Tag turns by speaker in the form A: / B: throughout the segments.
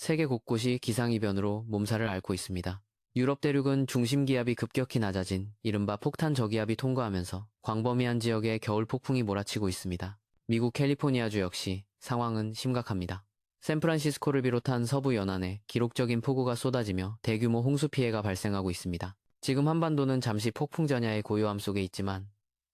A: 세계 곳곳이 기상이변으로 몸살을 앓고 있습니다. 유럽 대륙은 중심 기압이 급격히 낮아진 이른바 폭탄 저기압이 통과하면서 광범위한 지역에 겨울 폭풍이 몰아치고 있습니다. 미국 캘리포니아주 역시 상황은 심각합니다. 샌프란시스코를 비롯한 서부 연안에 기록적인 폭우가 쏟아지며 대규모 홍수 피해가 발생하고 있습니다. 지금 한반도는 잠시 폭풍 전야의 고요함 속에 있지만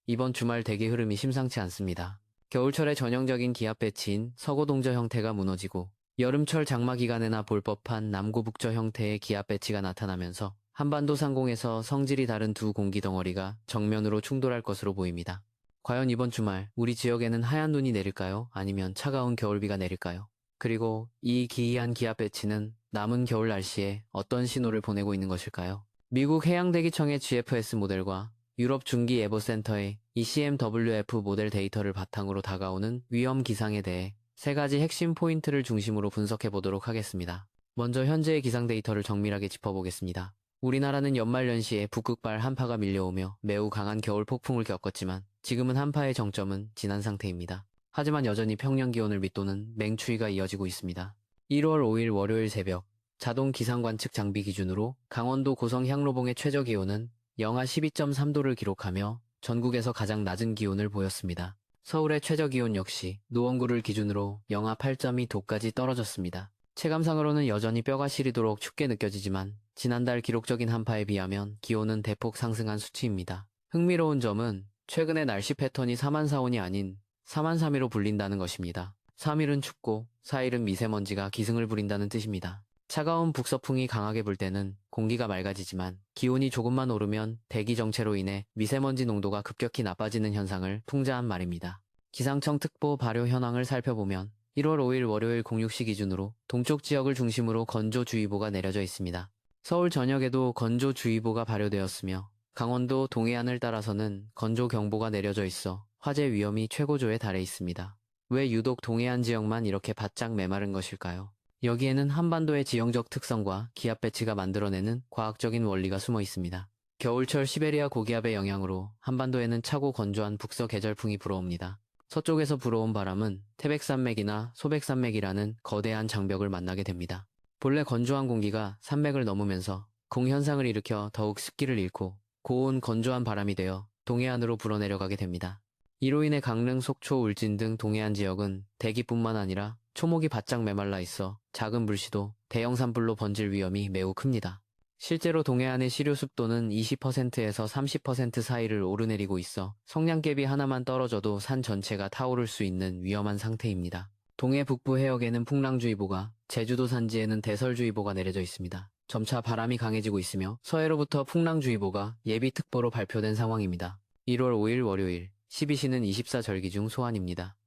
A: 이번 주말 대기 흐름이 심상치 않습니다. 겨울철의 전형적인 기압 배치인 서고동저 형태가 무너지고 여름철 장마 기간에나 볼 법한 남고북저 형태의 기압 배치가 나타나면서 한반도 상공에서 성질이 다른 두 공기 덩어리가 정면으로 충돌할 것으로 보입니다. 과연 이번 주말 우리 지역에는 하얀 눈이 내릴까요? 아니면 차가운 겨울비가 내릴까요? 그리고 이 기이한 기압 배치는 남은 겨울 날씨에 어떤 신호를 보내고 있는 것일까요? 미국 해양대기청의 GFS 모델과 유럽 중기예보센터의 ECMWF 모델 데이터를 바탕으로 다가오는 위험 기상에 대해 세 가지 핵심 포인트를 중심으로 분석해 보도록 하겠습니다. 먼저 현재의 기상 데이터를 정밀하게 짚어보겠습니다. 우리나라는 연말연시에 북극발 한파가 밀려오며 매우 강한 겨울 폭풍을 겪었지만 지금은 한파의 정점은 지난 상태입니다. 하지만 여전히 평년 기온을 밑도는 맹추위가 이어지고 있습니다. 1월 5일 월요일 새벽 자동 기상 관측 장비 기준으로 강원도 고성 향로봉의 최저 기온은 영하 12.3도를 기록하며 전국에서 가장 낮은 기온을 보였습니다. 서울의 최저 기온 역시 노원구를 기준으로 영하 8.2도까지 떨어졌습니다. 체감상으로는 여전히 뼈가 시리도록 춥게 느껴지지만 지난달 기록적인 한파에 비하면 기온은 대폭 상승한 수치입니다. 흥미로운 점은 최근의 날씨 패턴이 4만4온이 아닌 4만3일로 불린다는 것입니다. 3일은 춥고 4일은 미세먼지가 기승을 부린다는 뜻입니다. 차가운 북서풍이 강하게 불 때는 공기가 맑아지지만 기온이 조금만 오르면 대기 정체로 인해 미세먼지 농도가 급격히 나빠지는 현상을 풍자한 말입니다. 기상청 특보 발효 현황을 살펴보면 1월 5일 월요일 06시 기준으로 동쪽 지역을 중심으로 건조주의보가 내려져 있습니다. 서울 전역에도 건조주의보가 발효되었으며 강원도 동해안을 따라서는 건조경보가 내려져 있어 화재 위험이 최고조에 달해 있습니다. 왜 유독 동해안 지역만 이렇게 바짝 메마른 것일까요? 여기에는 한반도의 지형적 특성과 기압 배치가 만들어내는 과학적인 원리가 숨어 있습니다. 겨울철 시베리아 고기압의 영향으로 한반도에는 차고 건조한 북서 계절풍이 불어옵니다. 서쪽에서 불어온 바람은 태백산맥이나 소백산맥이라는 거대한 장벽을 만나게 됩니다. 본래 건조한 공기가 산맥을 넘으면서 공현상을 일으켜 더욱 습기를 잃고 고온 건조한 바람이 되어 동해안으로 불어내려가게 됩니다. 이로 인해 강릉, 속초, 울진 등 동해안 지역은 대기뿐만 아니라 초목이 바짝 메말라 있어 작은 불씨도 대형 산불로 번질 위험이 매우 큽니다. 실제로 동해안의 시료 습도는 20%에서 30% 사이를 오르내리고 있어 성냥개비 하나만 떨어져도 산 전체가 타오를 수 있는 위험한 상태입니다. 동해 북부 해역에는 풍랑주의보가, 제주도 산지에는 대설주의보가 내려져 있습니다. 점차 바람이 강해지고 있으며 서해로부터 풍랑주의보가 예비특보로 발표된 상황입니다. 1월 5일 월요일 12시는 24절기 중 소환입니다.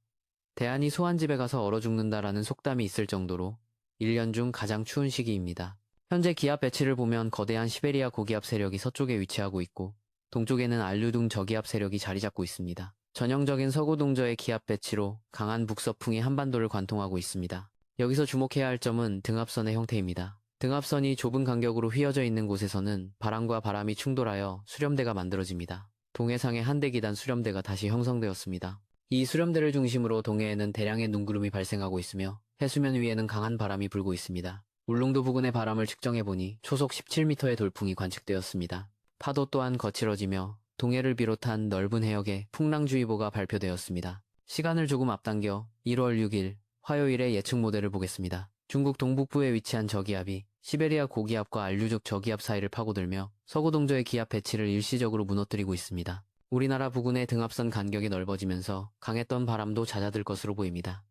A: 대안이 소환집에 가서 얼어 죽는다라는 속담이 있을 정도로 1년 중 가장 추운 시기입니다. 현재 기압 배치를 보면 거대한 시베리아 고기압 세력이 서쪽에 위치하고 있고 동쪽에는 알류등 저기압 세력이 자리 잡고 있습니다. 전형적인 서고동저의 기압 배치로 강한 북서풍이 한반도를 관통하고 있습니다. 여기서 주목해야 할 점은 등압선의 형태입니다. 등압선이 좁은 간격으로 휘어져 있는 곳에서는 바람과 바람이 충돌하여 수렴대가 만들어집니다. 동해상의 한대기단 수렴대가 다시 형성되었습니다. 이 수렴대를 중심으로 동해에는 대량의 눈구름이 발생하고 있으며 해수면 위에는 강한 바람이 불고 있습니다. 울릉도 부근의 바람을 측정해보니 초속 17m의 돌풍이 관측되었습니다. 파도 또한 거칠어지며 동해를 비롯한 넓은 해역에 풍랑주의보가 발표되었습니다. 시간을 조금 앞당겨 1월 6일 화요일의 예측 모델을 보겠습니다. 중국 동북부에 위치한 저기압이 시베리아 고기압과 알류족 저기압 사이를 파고들며 서구동저의 기압 배치를 일시적으로 무너뜨리고 있습니다. 우리나라 부근의 등압선 간격이 넓어지면서 강했던 바람도 잦아들 것으로 보입니다.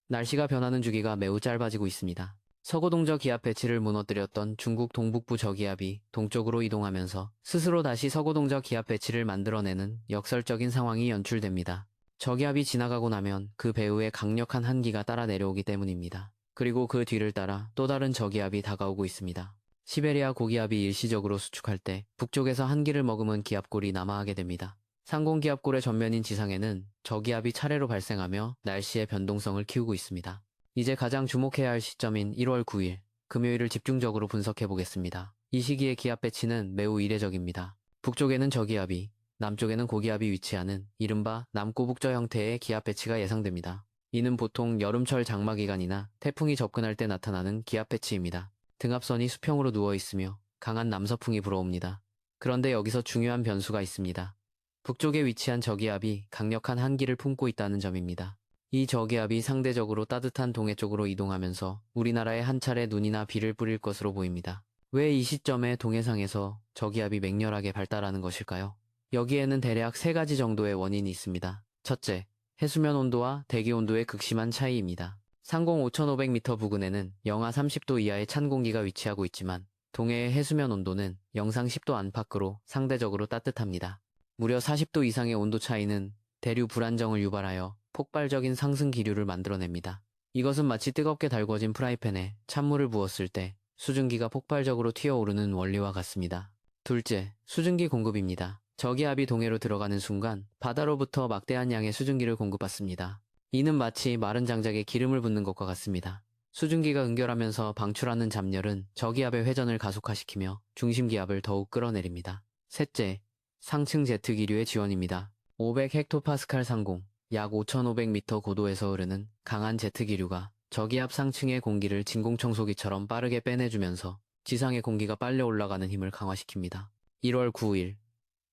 A: 날씨가 변하는 주기가 매우 짧아지고 있습니다. 서고동저 기압 배치를 무너뜨렸던 중국 동북부 저기압이 동쪽으로 이동하면서 스스로 다시 서고동저 기압 배치를 만들어내는 역설적인 상황이 연출됩니다. 저기압이 지나가고 나면 그 배후에 강력한 한기가 따라 내려오기 때문입니다. 그리고 그 뒤를 따라 또 다른 저기압이 다가오고 있습니다. 시베리아 고기압이 일시적으로 수축할 때 북쪽에서 한기를 머금은 기압골이 남하하게 됩니다. 상공기압골의 전면인 지상에는 저기압이 차례로 발생하며 날씨의 변동성을 키우고 있습니다. 이제 가장 주목해야 할 시점인 1월 9일 금요일을 집중적으로 분석해 보겠습니다. 이 시기의 기압 배치는 매우 이례적입니다. 북쪽에는 저기압이, 남쪽에는 고기압이 위치하는 이른바 남고북저 형태의 기압 배치가 예상됩니다. 이는 보통 여름철 장마 기간이나 태풍이 접근할 때 나타나는 기압 배치입니다. 등압선이 수평으로 누워 있으며 강한 남서풍이 불어옵니다. 그런데 여기서 중요한 변수가 있습니다. 북쪽에 위치한 저기압이 강력한 한기를 품고 있다는 점입니다. 이 저기압이 상대적으로 따뜻한 동해 쪽으로 이동하면서 우리나라에 한 차례 눈이나 비를 뿌릴 것으로 보입니다. 왜 이 시점에 동해상에서 저기압이 맹렬하게 발달하는 것일까요? 여기에는 대략 세 가지 정도의 원인이 있습니다. 첫째, 해수면 온도와 대기 온도의 극심한 차이입니다. 상공 5,500m 부근에는 영하 30도 이하의 찬 공기가 위치하고 있지만 동해의 해수면 온도는 영상 10도 안팎으로 상대적으로 따뜻합니다. 무려 40도 이상의 온도 차이는 대류 불안정을 유발하여 폭발적인 상승 기류를 만들어냅니다. 이것은 마치 뜨겁게 달궈진 프라이팬에 찬물을 부었을 때 수증기가 폭발적으로 튀어오르는 원리와 같습니다. 둘째, 수증기 공급입니다. 저기압이 동해로 들어가는 순간 바다로부터 막대한 양의 수증기를 공급받습니다. 이는 마치 마른 장작에 기름을 붓는 것과 같습니다. 수증기가 응결하면서 방출하는 잡열은 저기압의 회전을 가속화시키며 중심기압을 더욱 끌어내립니다. 셋째, 상층 제트 기류의 지원입니다. 500헥토파스칼 상공, 약 5,500m 고도에서 흐르는 강한 제트 기류가 저기압 상층의 공기를 진공청소기처럼 빠르게 빼내주면서 지상의 공기가 빨려 올라가는 힘을 강화시킵니다. 1월 9일,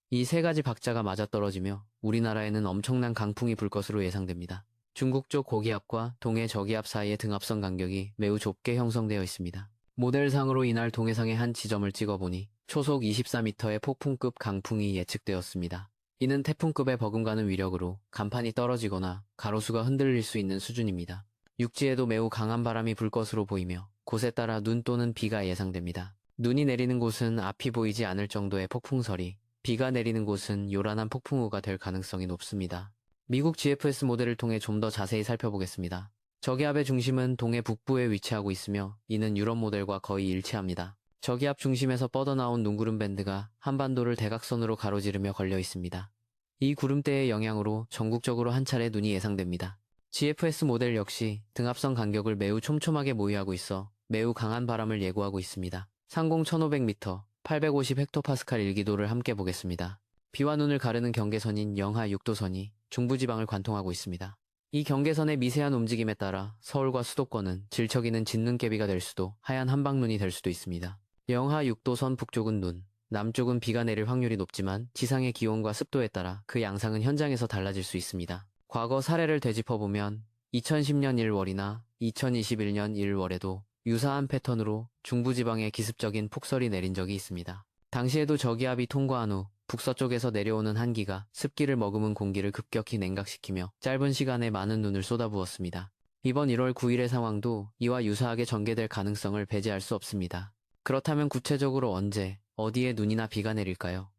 A: 이 세 가지 박자가 맞아떨어지며 우리나라에는 엄청난 강풍이 불 것으로 예상됩니다. 중국 쪽 고기압과 동해 저기압 사이의 등압선 간격이 매우 좁게 형성되어 있습니다. 모델상으로 이날 동해상의 한 지점을 찍어보니 초속 24m의 폭풍급 강풍이 예측되었습니다. 이는 태풍급의 버금가는 위력으로 간판이 떨어지거나 가로수가 흔들릴 수 있는 수준입니다. 육지에도 매우 강한 바람이 불 것으로 보이며 곳에 따라 눈 또는 비가 예상됩니다. 눈이 내리는 곳은 앞이 보이지 않을 정도의 폭풍설이, 비가 내리는 곳은 요란한 폭풍우가 될 가능성이 높습니다. 미국 GFS 모델을 통해 좀 더 자세히 살펴보겠습니다. 저기압의 중심은 동해 북부에 위치하고 있으며 이는 유럽 모델과 거의 일치합니다. 저기압 중심에서 뻗어나온 눈구름 밴드가 한반도를 대각선으로 가로지르며 걸려 있습니다. 이 구름대의 영향으로 전국적으로 한 차례 눈이 예상됩니다. GFS 모델 역시 등압선 간격을 매우 촘촘하게 모의하고 있어 매우 강한 바람을 예고하고 있습니다. 상공 1500m, 850헥토파스칼 일기도를 함께 보겠습니다. 비와 눈을 가르는 경계선인 영하 6도선이 중부지방을 관통하고 있습니다. 이 경계선의 미세한 움직임에 따라 서울과 수도권은 질척이는 진눈깨비가 될 수도 하얀 한방눈이 될 수도 있습니다. 영하 6도선 북쪽은 눈, 남쪽은 비가 내릴 확률이 높지만 지상의 기온과 습도에 따라 그 양상은 현장에서 달라질 수 있습니다. 과거 사례를 되짚어보면 2010년 1월이나 2021년 1월에도 유사한 패턴으로 중부지방에 기습적인 폭설이 내린 적이 있습니다. 당시에도 저기압이 통과한 후 북서쪽에서 내려오는 한기가 습기를 머금은 공기를 급격히 냉각시키며 짧은 시간에 많은 눈을 쏟아부었습니다. 이번 1월 9일의 상황도 이와 유사하게 전개될 가능성을 배제할 수 없습니다. 그렇다면 구체적으로 언제, 어디에 눈이나 비가 내릴까요?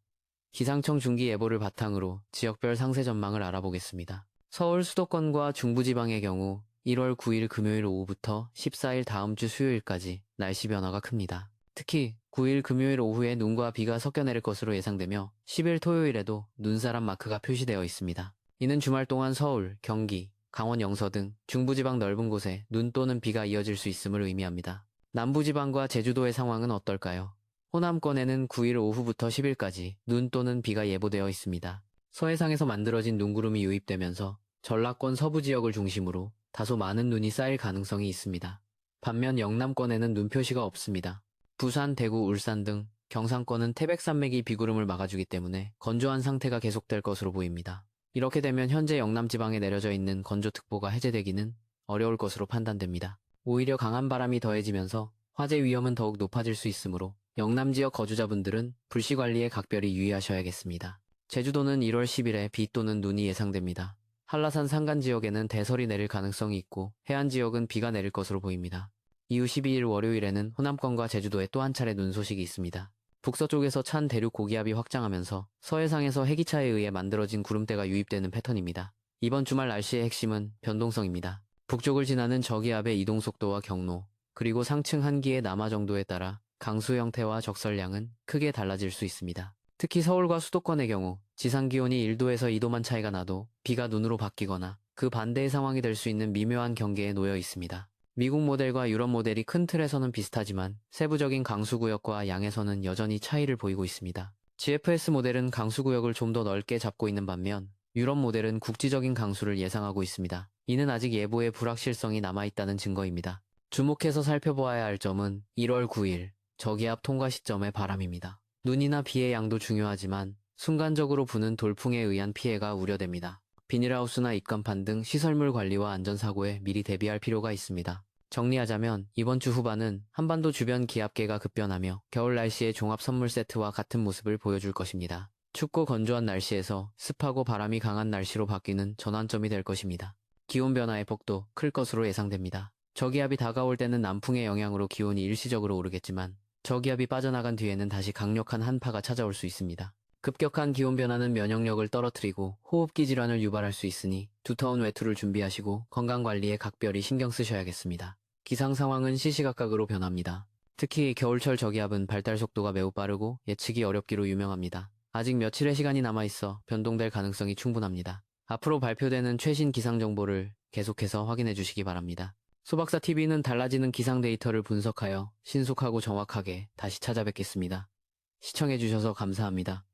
A: 기상청 중기 예보를 바탕으로 지역별 상세 전망을 알아보겠습니다. 서울 수도권과 중부지방의 경우 1월 9일 금요일 오후부터 14일 다음 주 수요일까지 날씨 변화가 큽니다. 특히 9일 금요일 오후에 눈과 비가 섞여 내릴 것으로 예상되며 10일 토요일에도 눈사람 마크가 표시되어 있습니다. 이는 주말 동안 서울, 경기, 강원 영서 등 중부지방 넓은 곳에 눈 또는 비가 이어질 수 있음을 의미합니다. 남부지방과 제주도의 상황은 어떨까요? 호남권에는 9일 오후부터 10일까지 눈 또는 비가 예보되어 있습니다. 서해상에서 만들어진 눈구름이 유입되면서 전라권 서부 지역을 중심으로 다소 많은 눈이 쌓일 가능성이 있습니다. 반면 영남권에는 눈 표시가 없습니다. 부산, 대구, 울산 등 경상권은 태백산맥이 비구름을 막아주기 때문에 건조한 상태가 계속될 것으로 보입니다. 이렇게 되면 현재 영남지방에 내려져 있는 건조특보가 해제되기는 어려울 것으로 판단됩니다. 오히려 강한 바람이 더해지면서 화재 위험은 더욱 높아질 수 있으므로 영남 지역 거주자분들은 불씨 관리에 각별히 유의하셔야겠습니다. 제주도는 1월 10일에 비 또는 눈이 예상됩니다. 한라산 산간 지역에는 대설이 내릴 가능성이 있고 해안 지역은 비가 내릴 것으로 보입니다. 이후 12일 월요일에는 호남권과 제주도에 또 한 차례 눈 소식이 있습니다. 북서쪽에서 찬 대륙 고기압이 확장하면서 서해상에서 해기차에 의해 만들어진 구름대가 유입되는 패턴입니다. 이번 주말 날씨의 핵심은 변동성입니다. 북쪽을 지나는 저기압의 이동 속도와 경로, 그리고 상층 한기의 남하 정도에 따라 강수 형태와 적설량은 크게 달라질 수 있습니다. 특히 서울과 수도권의 경우 지상기온이 1도에서 2도만 차이가 나도 비가 눈으로 바뀌거나 그 반대의 상황이 될 수 있는 미묘한 경계에 놓여 있습니다. 미국 모델과 유럽 모델이 큰 틀에서는 비슷하지만 세부적인 강수구역과 양에서는 여전히 차이를 보이고 있습니다. GFS 모델은 강수구역을 좀 더 넓게 잡고 있는 반면 유럽 모델은 국지적인 강수를 예상하고 있습니다. 이는 아직 예보의 불확실성이 남아있다는 증거입니다. 주목해서 살펴보아야 할 점은 1월 9일 저기압 통과 시점의 바람입니다. 눈이나 비의 양도 중요하지만 순간적으로 부는 돌풍에 의한 피해가 우려됩니다. 비닐하우스나 입간판 등 시설물 관리와 안전사고에 미리 대비할 필요가 있습니다. 정리하자면 이번 주 후반은 한반도 주변 기압계가 급변하며 겨울 날씨의 종합 선물 세트와 같은 모습을 보여줄 것입니다. 춥고 건조한 날씨에서 습하고 바람이 강한 날씨로 바뀌는 전환점이 될 것입니다. 기온 변화의 폭도 클 것으로 예상됩니다. 저기압이 다가올 때는 남풍의 영향으로 기온이 일시적으로 오르겠지만 저기압이 빠져나간 뒤에는 다시 강력한 한파가 찾아올 수 있습니다. 급격한 기온 변화는 면역력을 떨어뜨리고 호흡기 질환을 유발할 수 있으니 두터운 외투를 준비하시고 건강관리에 각별히 신경 쓰셔야겠습니다. 기상 상황은 시시각각으로 변합니다. 특히 겨울철 저기압은 발달 속도가 매우 빠르고 예측이 어렵기로 유명합니다. 아직 며칠의 시간이 남아있어 변동될 가능성이 충분합니다. 앞으로 발표되는 최신 기상 정보를 계속해서 확인해 주시기 바랍니다. 소박사TV는 달라지는 기상 데이터를 분석하여 신속하고 정확하게 다시 찾아뵙겠습니다. 시청해주셔서 감사합니다.